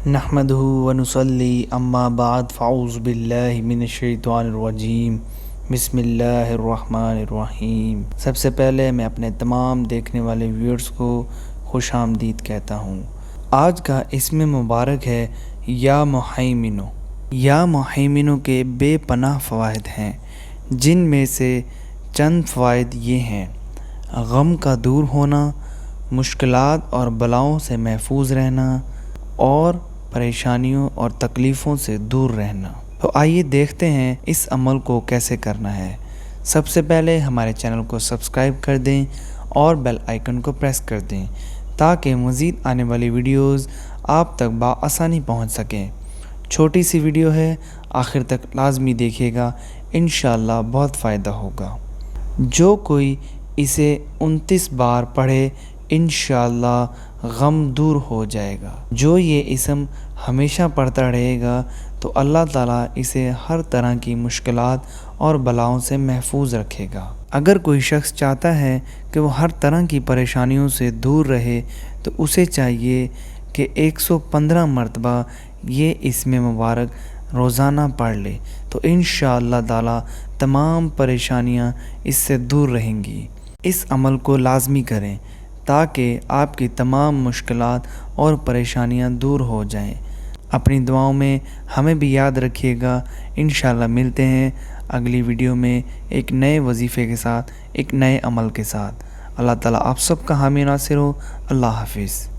نحمده ونصلي اما بعد فاعوذ باللہ من الشیطان الرجیم بسم اللہ الرحمن الرحیم۔ سب سے پہلے میں اپنے تمام دیکھنے والے ویورز کو خوش آمدید کہتا ہوں۔ آج کا اسم مبارک ہے یا محیمنو۔ یا محیمنو کے بے پناہ فوائد ہیں، جن میں سے چند فوائد یہ ہیں: غم کا دور ہونا، مشکلات اور بلاؤں سے محفوظ رہنا اور پریشانیوں اور تکلیفوں سے دور رہنا۔ تو آئیے دیکھتے ہیں اس عمل کو کیسے کرنا ہے۔ سب سے پہلے ہمارے چینل کو سبسکرائب کر دیں اور بیل آئیکن کو پریس کر دیں تاکہ مزید آنے والی ویڈیوز آپ تک بآسانی پہنچ سکیں۔ چھوٹی سی ویڈیو ہے، آخر تک لازمی دیکھیے گا، انشاءاللہ بہت فائدہ ہوگا۔ جو کوئی اسے 29 بار پڑھے انشاءاللہ غم دور ہو جائے گا۔ جو یہ اسم ہمیشہ پڑھتا رہے گا تو اللہ تعالیٰ اسے ہر طرح کی مشکلات اور بلاؤں سے محفوظ رکھے گا۔ اگر کوئی شخص چاہتا ہے کہ وہ ہر طرح کی پریشانیوں سے دور رہے تو اسے چاہیے کہ 115 مرتبہ یہ اسم مبارک روزانہ پڑھ لے، تو انشاءاللہ تعالیٰ تمام پریشانیاں اس سے دور رہیں گی۔ اس عمل کو لازمی کریں تاکہ آپ کی تمام مشکلات اور پریشانیاں دور ہو جائیں۔ اپنی دعاؤں میں ہمیں بھی یاد رکھیے گا۔ انشاءاللہ ملتے ہیں اگلی ویڈیو میں ایک نئے وظیفے کے ساتھ، ایک نئے عمل کے ساتھ۔ اللہ تعالیٰ آپ سب کا حامی ناصر ہو۔ اللہ حافظ۔